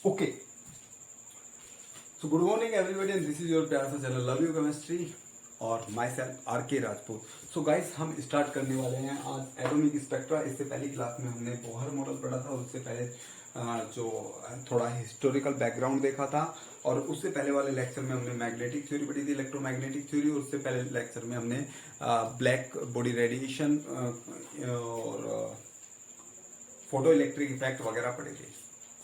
Okay, so good morning everybody and this is your प्यार सा channel love you chemistry और my self are के Rajput. So guys, हम start करने वाले हैं आज एटॉमिक स्पेक्ट्रा। इससे पहली क्लास में हमने बोहर मॉडल पढ़ा था, उससे पहले जो थोड़ा हिस्टोरिकल बैकग्राउंड देखा था, और उससे पहले वाले लेक्चर में हमने मैग्नेटिक थ्योरी पढ़ी थी, इलेक्ट्रोमैग्नेटिक थ्योरी। और उससे पहले लेक्चर में हमने ब्लैक बॉडी रेडिएशन और फोटो इलेक्ट्रिक इफेक्ट वगैरह पढ़े थे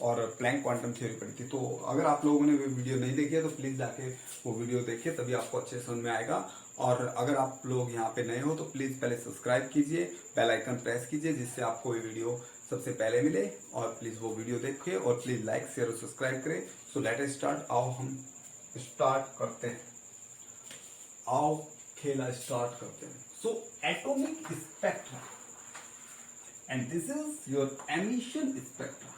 और प्लैंक क्वांटम थ्योरी पढ़ी थी। तो अगर आप लोगों ने वो वीडियो नहीं देखी है तो प्लीज जाके वो वीडियो देखिए, तभी आपको अच्छे समझ में आएगा। और अगर आप लोग यहाँ पे नए हो तो प्लीज पहले सब्सक्राइब कीजिए, बेल आइकन प्रेस कीजिए, जिससे आपको ये वीडियो सबसे पहले मिले। और प्लीज वो वीडियो देखिए और प्लीज लाइक शेयर और सब्सक्राइब करें। So let us start. आओ हम स्टार्ट करते हैं, आओ खेला स्टार्ट करते हैं। So atomic spectra and this is your emission spectra।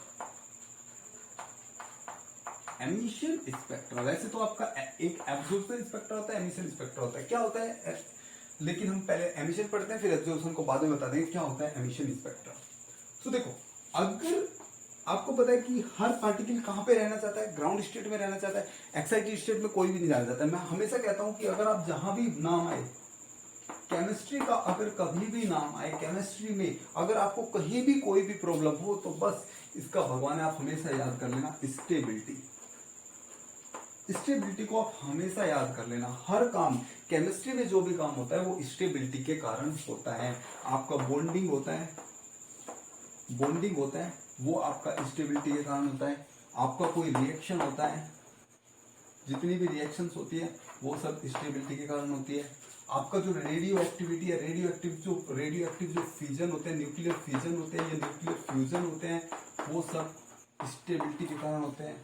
Emission spectra, वैसे तो आपका एक एब्जॉर्प्शन स्पेक्ट्रा होता है, एमिशन स्पेक्ट्रा होता है। क्या होता है, लेकिन हम पहले एमिशन पढ़ते हैं, फिर एब्जॉर्प्शन को बाद में बता देंगे क्या होता है एमिशन स्पेक्ट्रा। तो देखो, अगर आपको पता है कि हर पार्टिकल कहां पे रहना चाहता है, ग्राउंड स्टेट में रहना चाहता है, एक्साइटेड स्टेट में कोई भी नहीं जाना चाहता है। मैं हमेशा कहता हूं कि अगर आप जहां भी नाम आए केमिस्ट्री का, अगर कभी भी नाम आए केमिस्ट्री में, अगर आपको कहीं भी कोई भी प्रॉब्लम हो तो बस इसका भगवान है, आप हमेशा याद कर लेना स्टेबिलिटी। स्टेबिलिटी को आप हमेशा याद कर लेना। हर काम केमिस्ट्री में जो भी काम होता है वो स्टेबिलिटी के कारण होता है। आपका बॉन्डिंग होता है, वो आपका स्टेबिलिटी के कारण होता है। आपका कोई रिएक्शन होता है, जितनी भी रिएक्शंस होती है वो सब स्टेबिलिटी के कारण होती है। आपका जो रेडियो एक्टिविटी है, रेडियो एक्टिव जो फ्यूजन होते हैं, न्यूक्लियर फ्यूजन होते हैं या न्यूक्लियर फ्यूजन होते हैं, वो सब स्टेबिलिटी के कारण होते हैं।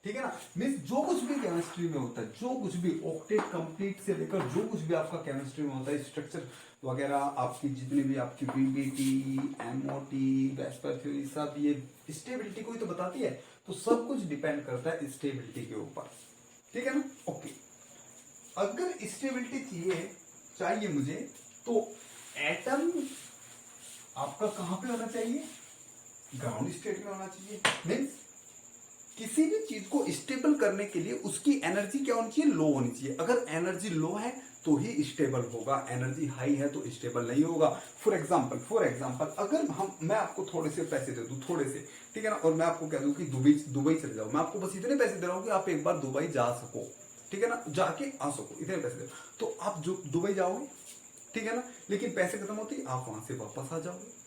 ठीक है ना। मीन्स जो कुछ भी केमिस्ट्री में होता है, जो कुछ भी ऑक्टेट कंप्लीट से लेकर जो कुछ भी आपका केमिस्ट्री में होता है, स्ट्रक्चर वगैरह, आपकी जितनी भी आपकी पीबीटी, एमओटी, वेस्पर थ्योरी, सब ये स्टेबिलिटी को ही तो बताती है। तो सब कुछ डिपेंड करता है स्टेबिलिटी के ऊपर। ठीक है ना। ओके, अगर स्टेबिलिटी चाहिए मुझे, तो एटम आपका कहां पे होना चाहिए, ग्राउंड स्टेट में होना चाहिए। मीन्स किसी भी चीज को स्टेबल करने के लिए उसकी एनर्जी क्या होनी चाहिए, लो होनी चाहिए। अगर एनर्जी लो है तो ही स्टेबल होगा, एनर्जी हाई है तो स्टेबल नहीं होगा। फॉर एग्जांपल अगर मैं आपको थोड़े से पैसे दे दूं, थोड़े से, ठीक है ना, और मैं आपको कह दूं कि दुबई चले जाओ, मैं आपको बस इतने पैसे दे रहा हूं कि आप एक बार दुबई जा सको, ठीक है ना, जाके आ सको, इतने पैसे दे, तो आप जो दुबई जाओगे, ठीक है ना, लेकिन पैसे खत्म होते ही आप वहां से वापस आ जाओगे।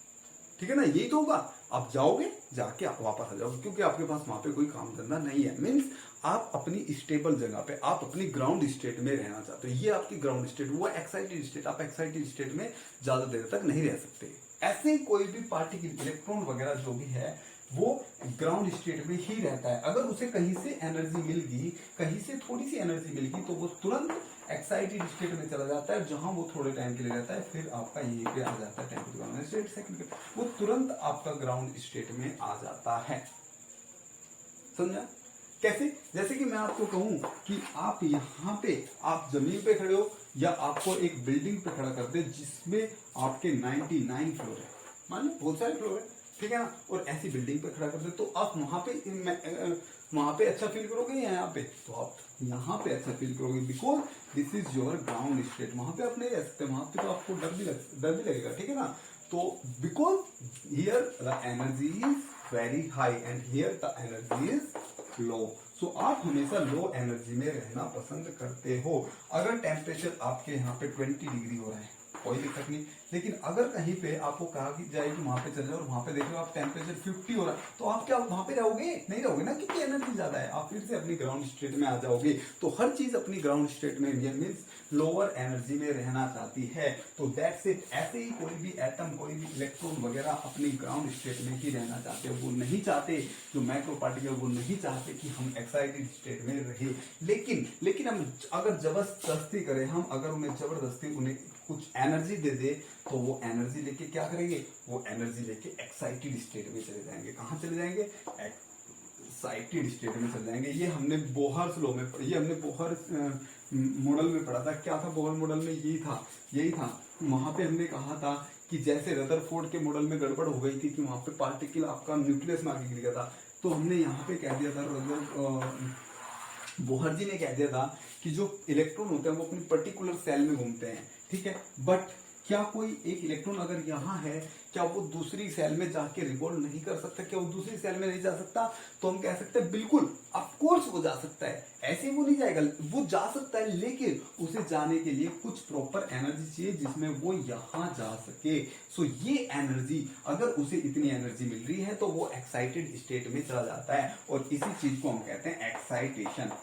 ठीक है ना, यही तो होगा। आप जाओगे, जाके आप वापस आ जाओगे, क्योंकि आपके पास वहां पे कोई काम धंधा नहीं है। मीन्स आप अपनी स्टेबल जगह पे, आप अपनी ग्राउंड स्टेट में रहना चाहते हो। ये आपकी ग्राउंड स्टेट, वो एक्साइटेड स्टेट। आप एक्साइटेड स्टेट में ज्यादा देर तक नहीं रह सकते। ऐसे ही कोई भी पार्टिकल, इलेक्ट्रॉन वगैरह जो भी है, वो ग्राउंड स्टेट में ही रहता है। अगर उसे कहीं से एनर्जी मिल गई, कहीं से थोड़ी सी एनर्जी मिल गई, तो वो तुरंत एक्साइटेड स्टेट में चला जाता है, जहां वो थोड़े टाइम के लिए रहता है, फिर आपका यहीं पे आ जाता है 10⁻⁷ सेकंड के, वो तुरंत आपका ग्राउंड स्टेट में आ जाता है। समझा कैसे? जैसे कि मैं आपको कहूं कि आप यहाँ पे, आप जमीन पे खड़े हो, या आपको एक बिल्डिंग पे खड़ा कर दे जिसमें आपके 99 फ्लोर है, मान लो बहुत सारे फ्लोर है, ठीक है ना, और ऐसी बिल्डिंग पे खड़ा कर दे, तो आप वहां पे अच्छा फील करोगे या यहाँ पे? तो आप यहाँ पे अच्छा फील करोगे, because this is your ground state. वहां पे आप नहीं रह सकते, वहां पे तो आपको डर भी लगेगा, ठीक है ना। तो because here the energy is very high and here the energy is low. So आप हमेशा लो एनर्जी में रहना पसंद करते हो। अगर टेम्परेचर आपके यहाँ पे 20 डिग्री हो रहा है, कोई दिक्कत नहीं, लेकिन अगर कहीं पे आपको कहा कि जाए कि वहां पे चले जाओ और वहां पे देख लो आप टेम्परेचर 50 हो रहा है, तो आप क्या वहां पे रहोगे? नहीं रहोगे ना, क्योंकि एनर्जी ज्यादा है। आप फिर से अपनी ग्राउंड स्टेट में आ जाओगे। तो हर चीज अपनी ग्राउंड स्टेट में मीन्स लोअर एनर्जी में रहना चाहती है। तो दैट्स इट। ऐसे ही कोई भी एटम, कोई भी इलेक्ट्रॉन वगैरह अपनी ग्राउंड स्टेट में ही रहना चाहते हैं। वो नहीं चाहते, जो माइक्रो पार्टिकल, वो नहीं चाहते कि हम एक्साइटेड स्टेट में रहे। लेकिन हम अगर जबरदस्ती करें, हम अगर उन्हें जबरदस्ती उन्हें कुछ एनर्जी दे दे, तो वो एनर्जी लेके क्या करेंगे? वो एनर्जी लेके एक्साइटेड स्टेट में चले जाएंगे। कहां चले जाएंगे? एक्साइटेड स्टेट में चले जाएंगे। ये हमने बोहर्स लॉ में, ये हमने बोहर मॉडल में पढ़ा था। क्या था बोहर मॉडल में? यही था। वहां पे हमने कहा था कि जैसे रदरफोर्ड के मॉडल में गड़बड़ हो गई थी कि वहां पे पार्टिकल आपका न्यूक्लियस में आगे गिर गया था, तो हमने यहाँ पे कह दिया था बोहर जी ने कह दिया था कि जो इलेक्ट्रॉन होते हैं वो अपनी पर्टिकुलर सेल में घूमते हैं, ठीक है। बट क्या कोई एक इलेक्ट्रॉन अगर यहाँ है, क्या वो दूसरी सेल में जाके रिवॉल्व नहीं कर सकता? क्या वो दूसरी सेल में नहीं जा सकता? तो हम कह सकते हैं बिल्कुल, ऑफ कोर्स वो जा सकता है। ऐसे वो नहीं जाएगा, वो जा सकता है, लेकिन उसे जाने के लिए कुछ प्रॉपर एनर्जी चाहिए जिसमें वो यहाँ जा सके। सो ये एनर्जी, अगर उसे इतनी एनर्जी मिल रही है तो वो एक्साइटेड स्टेट में चला जाता है, और इसी चीज को हम कहते हैं एक्साइटेशन।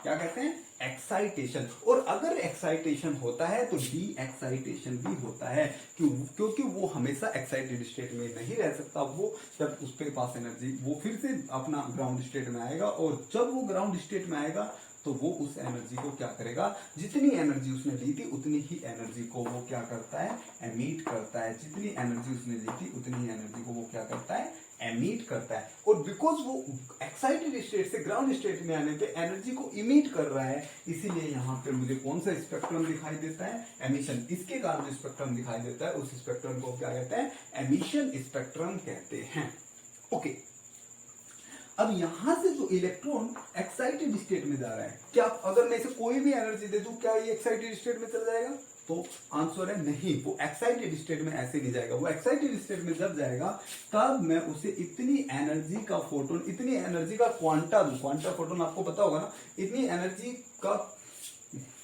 क्या कहते हैं? एक्साइटेशन। और अगर एक्साइटेशन होता है तो डी एक्साइटेशन भी होता है, क्योंकि वो हमेशा एक्साइटेड स्टेट में नहीं रह सकता। वो जब उसके पास एनर्जी, वो फिर से अपना ग्राउंड स्टेट में आएगा, और जब वो ग्राउंड स्टेट में आएगा तो वो उस एनर्जी को क्या करेगा, जितनी एनर्जी उसने ली थी उतनी ही एनर्जी को वो क्या करता है, एमिट करता है। जितनी एनर्जी उसने ली थी उतनी ही एनर्जी को वो क्या करता है, एमिट करता है। और बिकॉज वो एक्साइटेड स्टेट से ग्राउंड स्टेट में आने पे एनर्जी को इमिट कर रहा है, इसीलिए यहाँ पे मुझे कौन सा स्पेक्ट्रम दिखाई देता है, एमिशन। इसके कारण जो स्पेक्ट्रम दिखाई देता है उस स्पेक्ट्रम को क्या कहते हैं, एमिशन स्पेक्ट्रम कहते हैं। ओके, अब यहां से जो इलेक्ट्रॉन एक्साइटेड स्टेट में जा रहा है, क्या अगर मैं इसे कोई भी एनर्जी दे दूं क्या ये एक्साइटेड स्टेट में चला जाएगा? तो आंसर है नहीं, वो एक्साइटेड स्टेट में ऐसे नहीं जाएगा। वो एक्साइटेड स्टेट में जब जाएगा तब मैं उसे इतनी एनर्जी का फोटोन, इतनी एनर्जी का क्वांटा दूं, क्वांटा फोटोन आपको पता होगा ना, इतनी एनर्जी का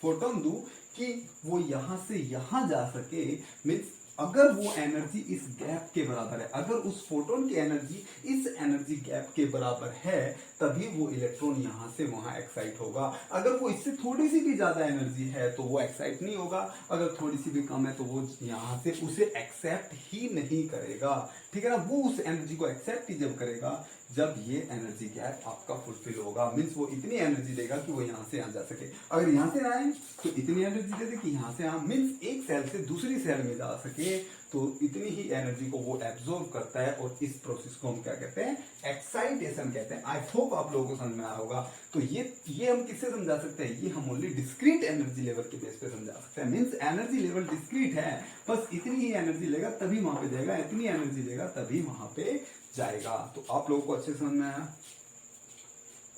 फोटोन दूं कि वो यहां से यहां जा सके। मीन्स अगर वो एनर्जी इस गैप के बराबर है, अगर उस फोटोन की एनर्जी इस एनर्जी गैप के बराबर है, तभी वो इलेक्ट्रॉन यहां से वहां एक्साइट होगा। अगर वो इससे थोड़ी सी भी ज्यादा एनर्जी है तो वो एक्साइट नहीं होगा, अगर थोड़ी सी भी कम है तो वो यहां से उसे एक्सेप्ट ही नहीं करेगा, ठीक है ना। वो उस एनर्जी को एक्सेप्ट ही जब करेगा जब ये एनर्जी गैप आपका फुलफिल होगा। मीन्स वो इतनी एनर्जी देगा कि वो यहां से यहां जा सके। अगर यहां से आए तो इतनी एनर्जी दे दे कि यहां से यहां, मीन्स एक सेल से दूसरी सेल में जा सके, तो इतनी ही एनर्जी को वो एब्जॉर्ब करता है, और इस प्रोसेस को हम क्या कहते हैं, एक्साइटेशन कहते हैं। आई होप आप लोगों को समझ में आया होगा। तो ये हम किससे समझा सकते हैं, ये हम ओनली डिस्क्रीट एनर्जी लेवल के बेस पे समझा सकते हैं। मीन्स एनर्जी लेवल डिस्क्रीट है, बस इतनी ही एनर्जी लेगा तभी वहां पे जाएगा, इतनी एनर्जी लेगा तभी वहां पे जाएगा। तो आप लोगों को अच्छे समझ में आया?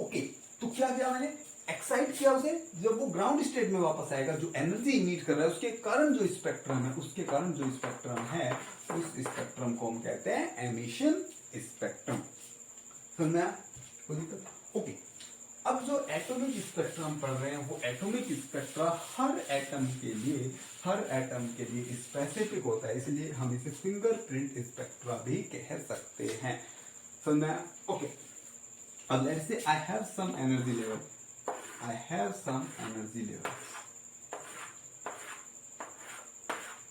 ओके, तो क्या किया मैंने, एक्साइट किया उसे, जब वो ग्राउंड स्टेट में वापस आएगा, जो एनर्जी इमिट कर रहा है उसके कारण जो स्पेक्ट्रम है, उसके कारण जो स्पेक्ट्रम है, उस स्पेक्ट्रम को हम कहते हैं एमिशन स्पेक्ट्रम। समझा? कोई दिक्कत? ओके, अब जो एटॉमिक स्पेक्ट्रम पढ़ रहे हैं वो एटॉमिक स्पेक्ट्रा हर एटम के लिए स्पेसिफिक होता है, इसलिए हम इसे फिंगरप्रिंट स्पेक्ट्रा भी कह सकते हैं। समझा? ओके, अब let's say I have some energy level,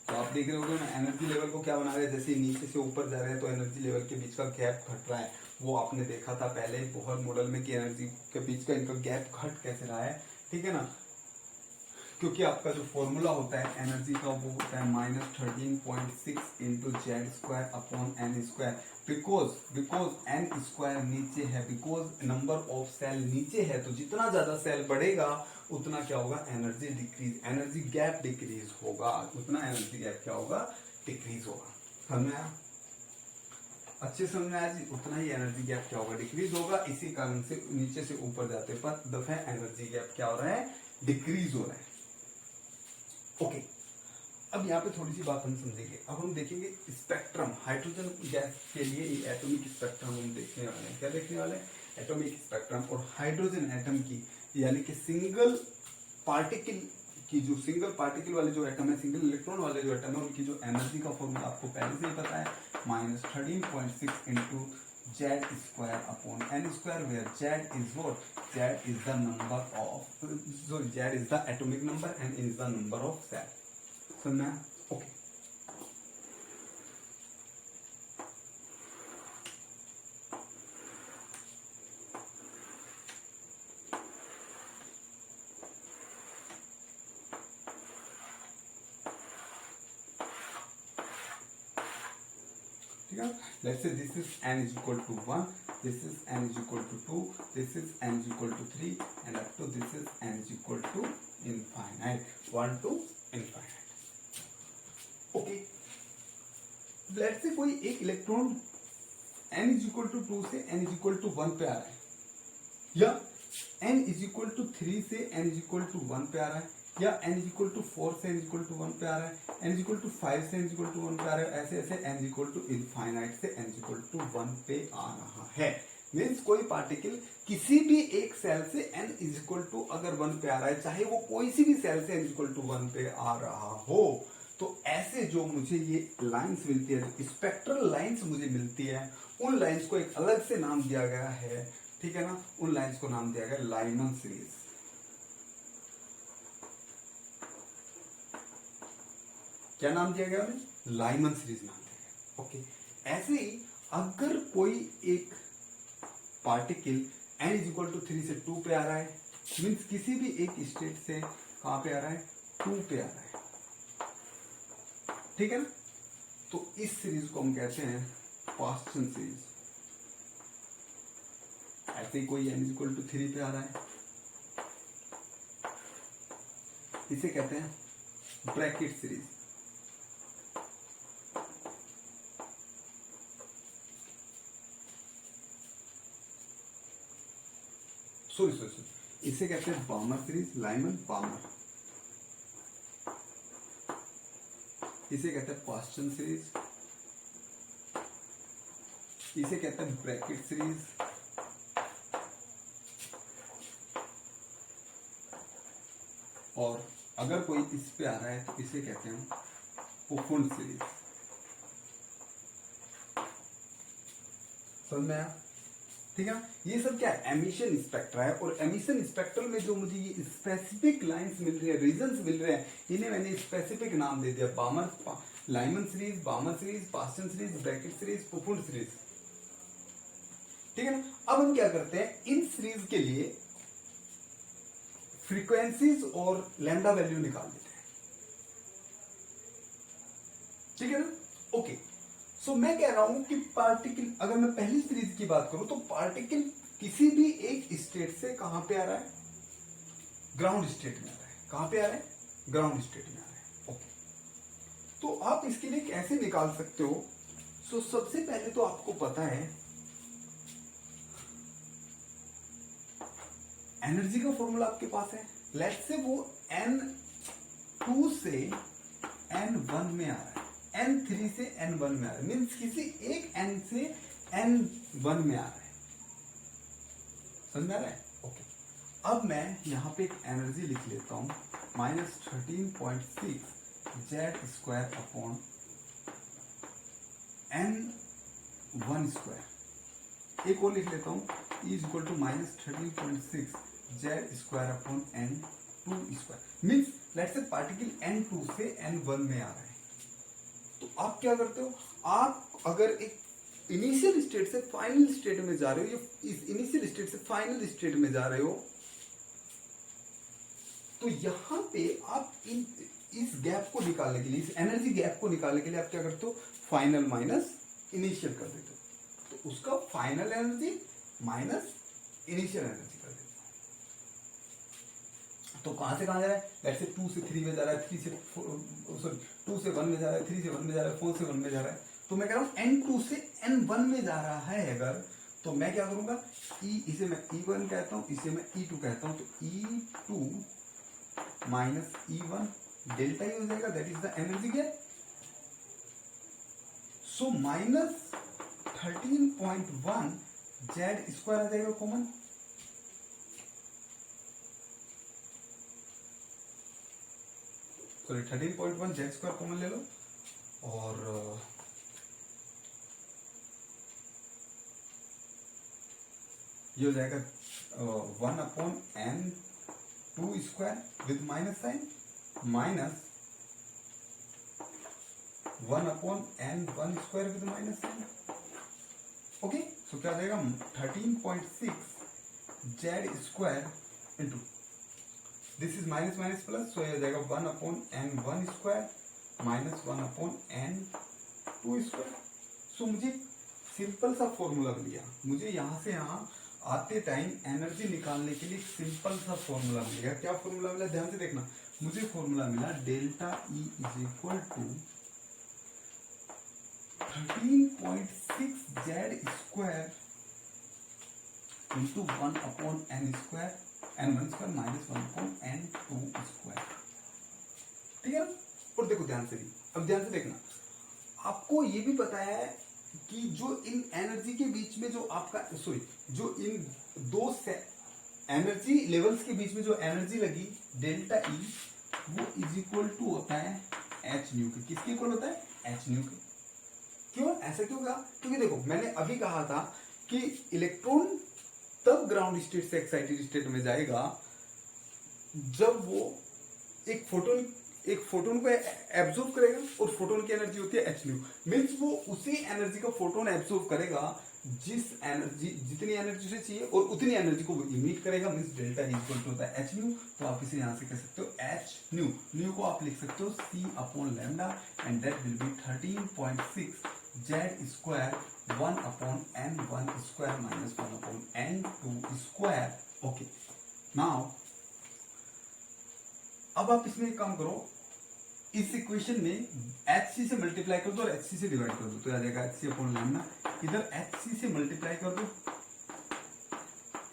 तो आप देख रहे होगे ना एनर्जी लेवल को क्या बना रहे हैं, जैसे नीचे से ऊपर जा रहे हैं तो एनर्जी लेवल के बीच का गैप घट रहा है। वो आपने देखा था पहले बोहर मॉडल में कि एनर्जी के बीच का इनका गैप घट कैसे रहा है, ठीक है ना। क्योंकि आपका जो फॉर्मूला होता है एनर्जी का वो होता है -13.6 into Z square upon N square. Because N square नीचे है, बिकॉज नंबर ऑफ सेल नीचे है, तो जितना ज्यादा सेल बढ़ेगा उतना क्या होगा, energy decrease, energy gap decrease होगा, उतना एनर्जी गैप क्या होगा, डिक्रीज होगा। समझ में आया? अच्छे समझ में आया जी? उतना ही एनर्जी गैप क्या होगा, डिक्रीज होगा। इसी कारण से नीचे से ऊपर जाते पर दफे एनर्जी गैप क्या हो रहा है, डिक्रीज हो रहा है। ओके, अब यहाँ पे थोड़ी सी बात हम समझेंगे। अब हम देखेंगे स्पेक्ट्रम, हाइड्रोजन गैस के लिए एटॉमिक स्पेक्ट्रम हम देखने वाले हैं। क्या देखने वाले हैं, एटॉमिक स्पेक्ट्रम। और हाइड्रोजन एटम की यानी कि सिंगल पार्टिकल की, जो सिंगल पार्टिकल वाले जो एटम है, सिंगल इलेक्ट्रॉन वाले जो एटम है, उनकी जो एनर्जी का फॉर्मूला आपको पहले से ही पता है, -13.6 into Z square upon N square, where Z is what, Z is the number of, sorry Z is the atomic number and is the number of shell. सुनना? ओके, ठीक है। Let's say this is n is equal to 1, this is n is equal to 2, this is n is equal to 3 and up to this is n is equal to infinite, 1 to infinite. Okay, let's say कोई एक electron n is equal to 2 से n is equal to 1 पे आ रहा है, या n is equal to 3 से n is equal to 1 पे आ रहा है, या n इज इक्वल टू 4 से n इज इक्वल टू 1 पे आ रहा है, n इज इक्वल टू 5 से n इज इक्वल टू 1 पे आ रहा है, ऐसे ऐसे n is equal to infinite से n इज इक्वल टू 1 पे आ रहा है। मीन्स कोई पार्टिकल किसी भी एक सेल से n इज इक्वल टू अगर 1 पे आ रहा है, चाहे वो कोई सी भी सेल से n इज इक्वल टू 1 पे आ रहा हो, तो ऐसे जो मुझे ये लाइंस मिलती है, स्पेक्ट्रल लाइंस मुझे मिलती है, उन लाइंस को एक अलग से नाम दिया गया है, ठीक है ना, उन लाइंस को नाम दिया गया लाइमन सीरीज। क्या नाम दिया गया? लाइमन सीरीज नाम दिया गया। ओके, ऐसे ही अगर कोई एक particle n is equal to 3 से 2 पे आ रहा है, मीन्स किसी भी एक स्टेट से कहां पे आ रहा है? 2 पे आ रहा है, ठीक है ना, तो इस सीरीज को हम कहते हैं पास्चन सीरीज। ऐसे ही कोई n इज इक्वल टू 3 पे आ रहा है, इसे कहते हैं ब्रैकेट सीरीज। सॉरी, इसे कहते हैं बामर सीरीज, लाइमन बामर। इसे कहते हैं पास्चन सीरीज, इसे कहते हैं ब्रैकेट सीरीज, और अगर कोई इस पे आ रहा है तो इसे कहते हैं पोफुंड सीरीज। समझ में आया? ठीक है, ये सब क्या है? एमिशन स्पेक्ट्रा है, और एमिशन स्पेक्ट्रल में जो मुझे ये स्पेसिफिक लाइंस मिल रही है, रीजंस मिल रहे हैं, इन्हें मैंने स्पेसिफिक नाम दे दिया, Balmer, Lyman series, Balmer series, Paschen series, bracket series, Pfund series. ठीक है ना, अब हम क्या करते हैं, इन सीरीज के लिए फ्रीक्वेंसीज और लैम्डा वैल्यू निकाल लेते हैं। ठीक है ना, ओके। सो मैं कह रहा हूं कि पार्टिकल, अगर मैं पहली सीरीज की बात करूं तो पार्टिकल किसी भी एक स्टेट से कहां पे आ रहा है? ग्राउंड स्टेट में आ रहा है। कहां पे आ रहा है? ग्राउंड स्टेट में आ रहा है। ओके, तो आप इसके लिए कैसे निकाल सकते हो? सो सबसे पहले तो आपको पता है एनर्जी का फॉर्मूला आपके पास है। लेट्स से वो n2 से n1 में आ रहा है, n3 से n1 में आ रहा है, मीन्स किसी एक n से n1 में आ रहा है। समझ में आ रहा है? ओके, अब मैं यहां पे एक एनर्जी लिख लेता हूं, -13.6 z² अपॉन n1 स्क्वायर। एक और लिख लेता हूं, E is equal to -13.6 z² upon n2 square. Means let's say particle n2 से n1 में आ रहा है, तो आप क्या करते हो? आप अगर एक इनिशियल स्टेट से फाइनल स्टेट में जा रहे हो, या इस इनिशियल स्टेट से फाइनल स्टेट में जा रहे हो, तो यहां पे आप इस गैप को निकालने के लिए, इस एनर्जी गैप को निकालने के लिए आप क्या करते हो? फाइनल माइनस इनिशियल कर देते हो, तो उसका final energy minus initial energy कर देते हो। तो कहां से कहां जा रहा है? लेट्स से 2 से 3 में जा रहा है, 3 से 2 से 1 में जा रहा है, 3 से 1 में जा रहा है, 4 से 1 में जा रहा है, तो मैं कह रहा हूं n2 से n1 में जा रहा है अगर, तो मैं क्या करूंगा, इसे मैं E1 कहता हूं, इसे मैं E2 कहता हूं, तो E2 माइनस E1 डेल्टा ही हो जाएगा, that is the energy gap. So minus 13.1 z² आ जाएगा कॉमन, सॉरी 13.1 z² कॉमन ले लो, और ये हो जाएगा 1 upon n2 square with minus sign, minus 1 upon n1 square with minus sign. Okay, so क्या आ जाएगा? 13.6 z² into this is minus minus plus, so ये हो जाएगा 1 upon n1 square minus 1 upon n2 square. So मुझे simple सा formula मिल गया, मुझे यहां से यहां आते टाइम एनर्जी निकालने के लिए सिंपल सा फॉर्मूला मिल गया। क्या फॉर्मूला मिला? ध्यान से देखना, मुझे फॉर्मूला मिला delta E is equal to 13.6 Z square into 1/n² n1² minus 1/n2²। ठीक है ना। और देखो ध्यान से, अब ध्यान से देखना, आपको ये भी पता है कि जो इन एनर्जी के बीच में जो आपका सॉरी जो इन दो एनर्जी लेवल्स के बीच में जो एनर्जी लगी डेल्टा ई, वो इज इक्वल टू होता है एच न्यू के। किसके इक्वल होता है? एच न्यू के। क्यों ऐसा क्यों कहा? क्योंकि देखो मैंने अभी कहा था कि इलेक्ट्रॉन तब ग्राउंड स्टेट से एक्साइटेड स्टेट में जाएगा जब वो एक फोटोन को एब्जॉर्ब करेगा, और फोटोन की एनर्जी होती है एच न्यू। मीन्स वो उसी एनर्जी को फोटोन एब्जॉर्ब करेगा जितनी एनर्जी से चाहिए, और उतनी एनर्जी को वो इमिट करेगा। मीन्स डेल्टा इक्वल टू होता है एच न्यू। तो आप इसे यहां से कह सकते हो एच न्यू। न्यू को आप लिख सकते हो C/λ, and that will be 13.6 Z square 1/n1² minus 1/n2²। Okay, now अब आप इसमें एक काम करो, इस इक्वेशन में HC से मल्टीप्लाई कर दो और HC से डिवाइड कर दो, तो आ जाएगा HC/λ। इधर HC से मल्टीप्लाई कर दो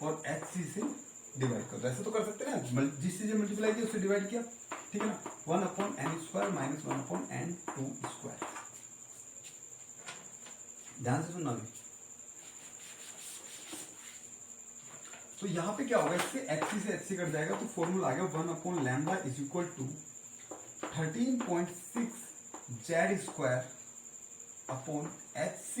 और HC से डिवाइड कर दो। ऐसे तो कर सकते हैं ना, जिस चीज से मल्टीप्लाई किया उससे डिवाइड किया, ठीक है ना। 1/n² minus 1/n2²। ध्यान से सुनना भी। तो यहां पे क्या होगा, इससे HC से HC कट जाएगा, तो फॉर्मूला आ गया 1/λ is equal to 13.6 Z square upon HC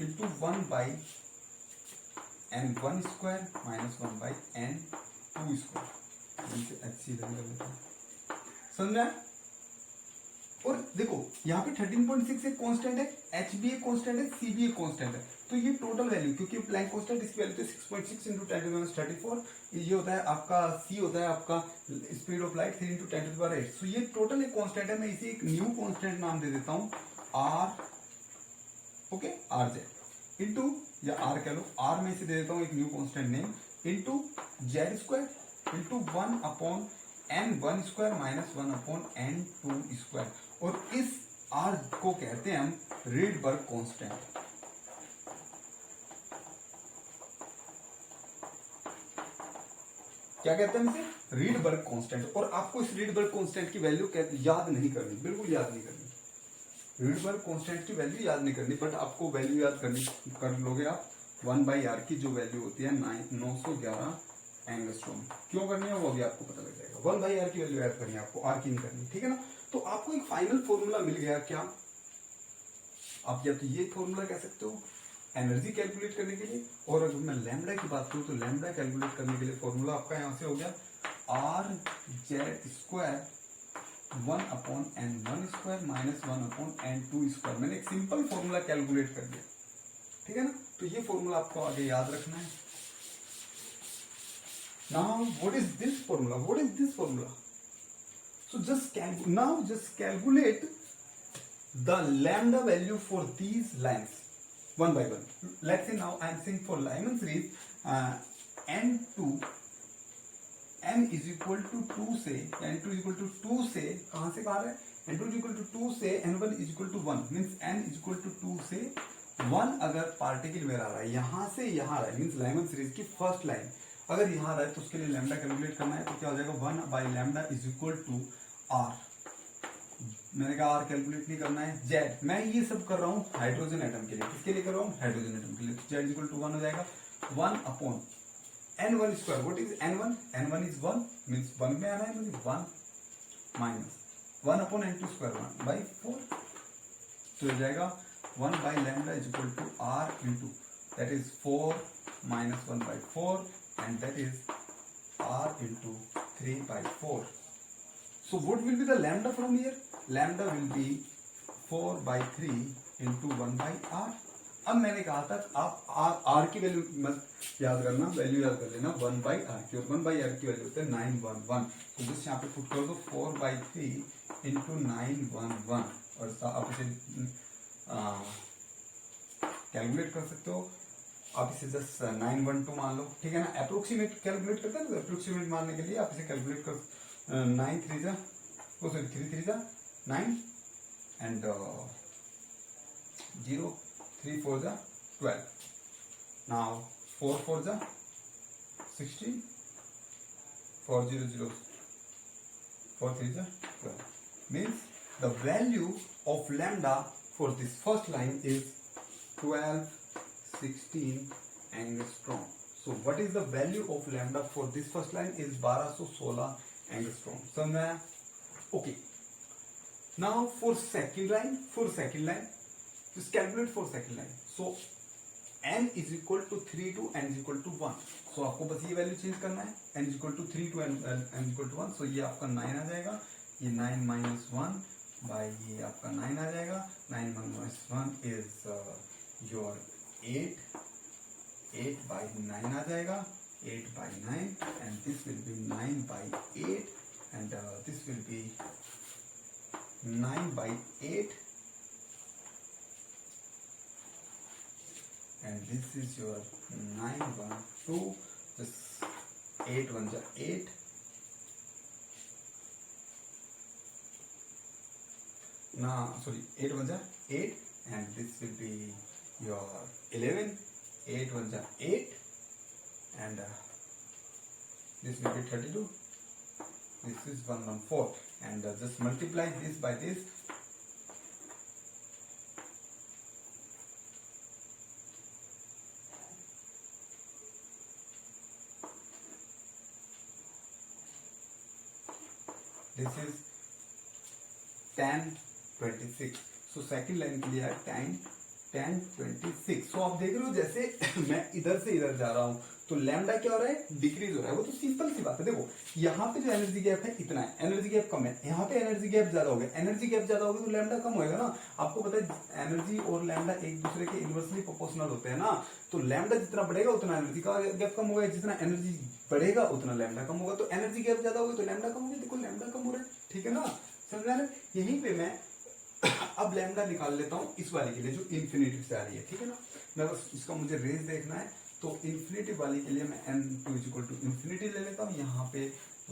into 1/n1² minus 1/n2²। HC कर लेते हैं, समझ में आया? और देखो यहाँ पे 13.6 एक कांस्टेंट है, H भी एक कांस्टेंट है, C भी एक कांस्टेंट है। तो ये टोटल वैल्यू, क्योंकि प्लैंक कांस्टेंट इसकी वैल्यू तो 6.6 इंटू 10⁻34, ये होता है आपका C होता है आपका स्पीड ऑफ लाइट 3 इंटू 10⁸। सो ये टोटल एक कांस्टेंट है। मैं इसे एक न्यू कांस्टेंट नाम दे देता हूँ R, ओके, RZ इंटू, या R कह लो, R में इसे दे देता हूँ एक new constant name, into Z square into 1/n1² minus 1/n2²। और इस R को कहते हैं हम रीडबर्ग कांस्टेंट। क्या कहते हैं इसे? रीडबर्ग कांस्टेंट। और आपको इस रीडबर्ग कांस्टेंट की वैल्यू याद नहीं करनी, बिल्कुल याद नहीं करनी। रीडबर्ग कांस्टेंट की वैल्यू याद नहीं करनी, बट आपको वैल्यू याद कर लोगे आप 1/r की जो वैल्यू होती है 911 एंगस्ट्रॉम। क्यों करनी है वो अभी आपको पता लग जाएगा। 1/r की वैल्यू याद करनी है आपको, r की नहीं करनी, ठीक है ना। तो आपको एक फाइनल फॉर्मूला मिल गया। क्या आप या तो ये फॉर्मूला कह सकते हो एनर्जी कैलकुलेट करने के लिए, और अगर मैं लैम्डा की बात करूं तो लैम्डा कैलकुलेट करने के लिए फॉर्मूला आपका यहां से हो गया RZ² 1/n1² माइनस 1/n2²। मैंने एक सिंपल फॉर्मूला कैलकुलेट कर दिया, ठीक है ना। तो ये फॉर्मूला आपको आगे याद रखना है। Now what is this formula? What is this formula? So just calculate the lambda value for these lines one by one. Let's say now I am saying for Lyman series n2 n is equal to 2 से n2 is equal to 2 से कहां से कहां है? n2 is equal to 2 से n1 is equal to 1 means n is equal to 2 से 1 अगर particle मेरा आ रहा है यहां से यहां आ रहा है मीन्स लाइमन सीरीज की फर्स्ट लाइन अगर यहां आ रहा है तो उसके लिए लैम्डा कैलकुलेट करना है। तो क्या हो जाएगा 1/λ इज इक्वल टू R। मैंने कहा R कैलकुलेट नहीं करना है, Z मैं ये सब कर रहा हूँ हाइड्रोजन एटम के लिए। किसके लिए कर रहा हूँ? हाइड्रोजन एटम के लिए। तो Z इक्वल टू 1 हो जाएगा 1/n1²। What is n1? n1 is 1 means 1 में आना है मुझे 1 माइनस 1/n2² 1/4। तो हो जाएगा 1/λ is equal to R into that is 4 minus 1/4 and that is R into 3/4. So what will be the lambda from here? Lambda will be 4/3 into 1/r. अब मैंने कहा था आप R की वैल्यू मत याद करना, वैल्यू याद कर लेना 1/r की, और 1/r की वैल्यू होता है 911। तो बस यहाँ पे पुट कर दो 4/3 into 911 और आप इसे कैलकुलेट कर सकते हो। आप इसे जस्ट 912 मान लो, ठीक है ना। अप्रोक्सीमेट कैलकुलेट करते हैं ना, अप्रोक्सीमेट मानने के लिए आप इसे कैलकुलेट कर 9 3 जा 3 3 जा 9 एंड 0, 3 4 जा 12. Now 4 4 जा 16, 4 0 0, 4 3 जा 12. Means the value of lambda for this first line is 12, 16 angstrom. So what is the value of lambda for this first line is 1216 angstrom. So मैं okay. Now for second line, just calculate for second line. So n is equal to 3 to n is equal to 1. So आपको बस ये value change करना है, n is equal to 3 to n is equal to 1. So ये आपका 9 आ जाएगा, ये 9 minus 1 by ये आपका 9 आ जाएगा. 9 minus 1 is your 8. 8 by 9 आ जाएगा, 8 by 9, and this will be 9 by 8, and this will be 9 by 8, and this is your 9 1 2, this 8 1 ja 8, sorry 8 1 ja 8, and this will be your 11. 8 1 ja 8, and this will be 32. This is 114, and just multiply this by this. This is 10 26. So second line के लिए है 10 26. So आप देख रहे हो जैसे मैं इधर से इधर जा रहा हूं तो लैम्डा क्या हो रहा है, डिक्रीज हो रहा है. वो तो सिंपल सी बात है. देखो यहाँ पे जो एनर्जी गैप है इतना है, एनर्जी गैप कम है, यहाँ पे एनर्जी गैप ज्यादा हो गया. एनर्जी गैप ज्यादा होगा तो लैम्डा कम होएगा ना. आपको पता है एनर्जी और लैम्डा एक दूसरे के इनवर्सली प्रोपोर्शनल होते हैं ना. तो लैम्डा जितना बढ़ेगा उतना एनर्जी का गैप कम होगा, जितना एनर्जी बढ़ेगा उतना लैम्डा कम होगा. तो एनर्जी गैप ज्यादा होगा तो लैम्डा कम होगा. देखो लैम्डा कम हो रहा है, ठीक है ना. समझ रहे हैं. यहीं पे मैं अब लैम्डा निकाल लेता हूं इस वाले के लिए जो इन्फिनिटी से आ रही है, ठीक है ना. मैं बस इसका मुझे रेंज देखना है. तो इन्फिनिटी वाली के लिए मैं n2 इक्वल टू इन्फिनिटी ले लेता हूँ. यहाँ पे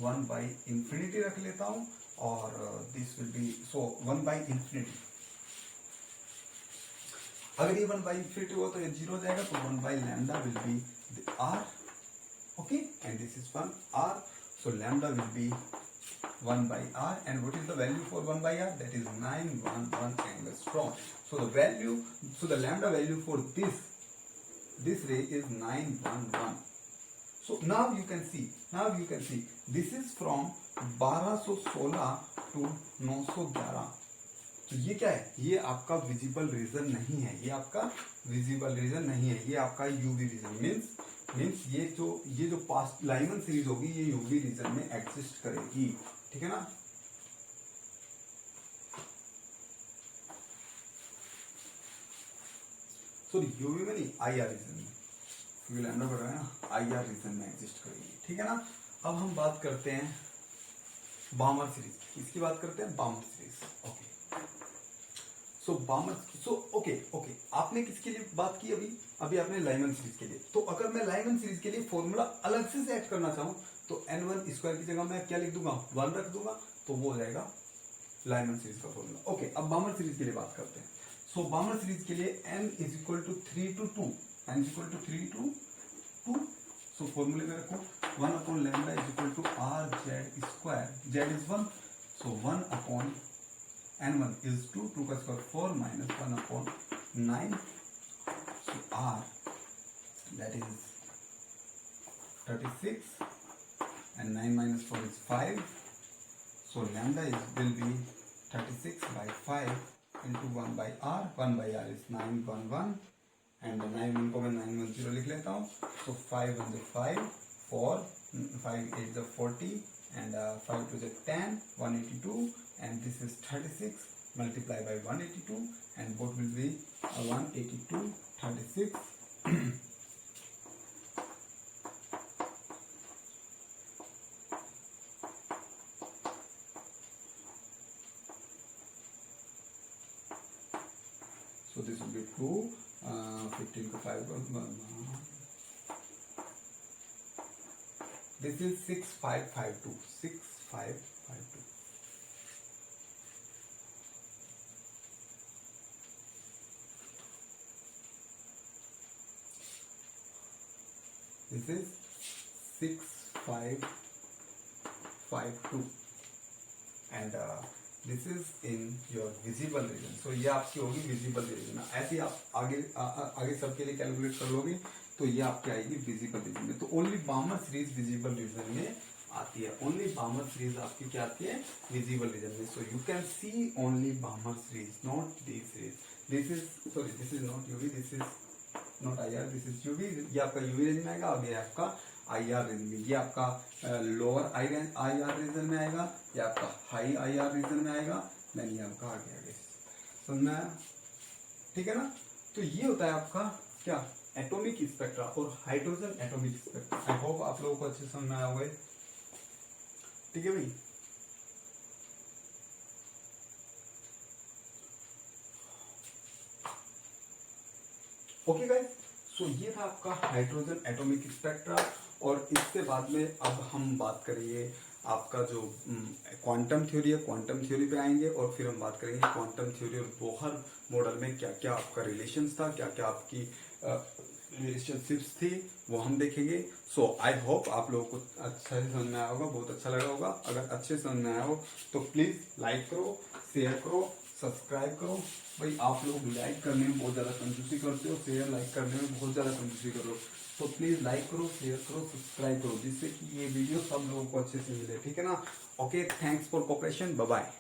1 बाई इन्फिनिटी रख लेता हूँ, और this will be so 1 by infinity. अगर ये 1 बाई इन्फिनिटी हो तो ये 0 हो जाएगा. तो 1 by lambda will be r, okay, and this is 1 r. So lambda will be 1 by r, and what is the value for 1 by r? That is 911 angstrom. So the value, so the lambda value for this ray is 911. So now you can see, this is from 1216 to 911. तो ये क्या है, ये आपका visible region नहीं है, ये आपका विजिबल रीजन नहीं है, ये आपका यूवी रीजन. मीन्स ये जो पास्ट लाइमन सीरीज होगी ये यूवी रीजन में एग्जिस्ट करेगी, ठीक है ना. सॉरी यूवी में नहीं, आईआर रीजन में, क्योंकि लैम्डा बढ़ रहा है ना, आईआर रीजन में एग्जिस्ट करेगी, ठीक है ना. अब हम बात करते हैं बामर सीरीज. किसकी बात करते हैं? बामर सीरीज. ओके. So okay. आपने किसके लिए बात की अभी आपने लाइमन सीरीज के लिए. तो अगर मैं लाइमन सीरीज के लिए फॉर्मूला अलग से सेट करना चाहूं तो n1 स्क्वायर की जगह मैं क्या लिख दूंगा, 1 रख दूंगा, तो वो हो जाएगा लाइमन सीरीज का फॉर्मूला. ओके. अब बामर सीरीज के लिए बात करते हैं. सो बामर सीरीज के लिए n is equal to 3 to 2. n is equal to 3 to 2. So फॉर्मूले में रखो 1 upon lambda is equal to r z square. z is 1, so 1 upon n1 is 2 का square 4 minus 1 upon 9. So r, that is 36, and 9 minus 4 is 5. So lambda will be 36 by 5 into 1 by r. 1 by r is 911, and 9 को मैं 910 लिख लेता हूँ. So 5 1 is 5, 4, 5 8 is 40, and 5 2 is 10, 182, and this is 36 multiplied by 182, and both will be 182 36. So this will be 2, 15 to 5 this is 6552. 6552. This is 6552 and this is in your visible region. So ये आपकी होगी visible region. ऐसे ही आप आगे आगे सबके लिए calculate कर लोगे तो ये आपकी आएगी विजिबल रीजन में। तो ओनली बामर सीरीज विजिबल रीजन में आती है। ओनली बामर सीरीज आपकी क्या आती है? विजिबल रीजन में। So you can see only बामर series, not D series. This is sorry, this is not UV, this is not IR, this is UV. ये आपका यूवी रेंज में आएगा। अब ये आपका IR रेंज में, ये आपका लोअर IR रीजन में आएगा, ये आपका हाई IR रीजन में आएगा, देन ये आपका आगे आगे। समझ में आया? ठीक है ना? तो ये होता है आपका क्या? एटॉमिक स्पेक्ट्रा और hydrogen atomic spectra. I hope आप लोगों को अच्छे समझ में आया होगा। ठीक है भाई? ओके गाइस, सो ये था आपका हाइड्रोजन एटॉमिक स्पेक्ट्रा। और इससे बाद में अब हम बात करेंगे आपका जो क्वांटम थ्योरी है, क्वांटम थ्योरी पे आएंगे और फिर हम बात करेंगे क्वांटम थ्योरी और बोहर मॉडल में क्या क्या आपका रिलेशंस था, क्या क्या आपकी रिलेशनशिप्स थी, वो हम देखेंगे। सो आई होप आप लोगों को अच्छा से समझ में आया होगा, बहुत अच्छा लगा होगा। अगर अच्छे से समझ में आया हो तो प्लीज लाइक करो, शेयर करो, सब्सक्राइब करो। भाई आप लोग लाइक करने में बहुत ज़्यादा कंजूसी करते हो, शेयर लाइक करने में बहुत ज़्यादा कंजूसी करो। तो प्लीज़ लाइक करो, शेयर करो, सब्सक्राइब करो, जिससे कि ये वीडियो सब लोगों को अच्छे से मिले। ठीक है ना? Okay, thanks for cooperation, bye bye.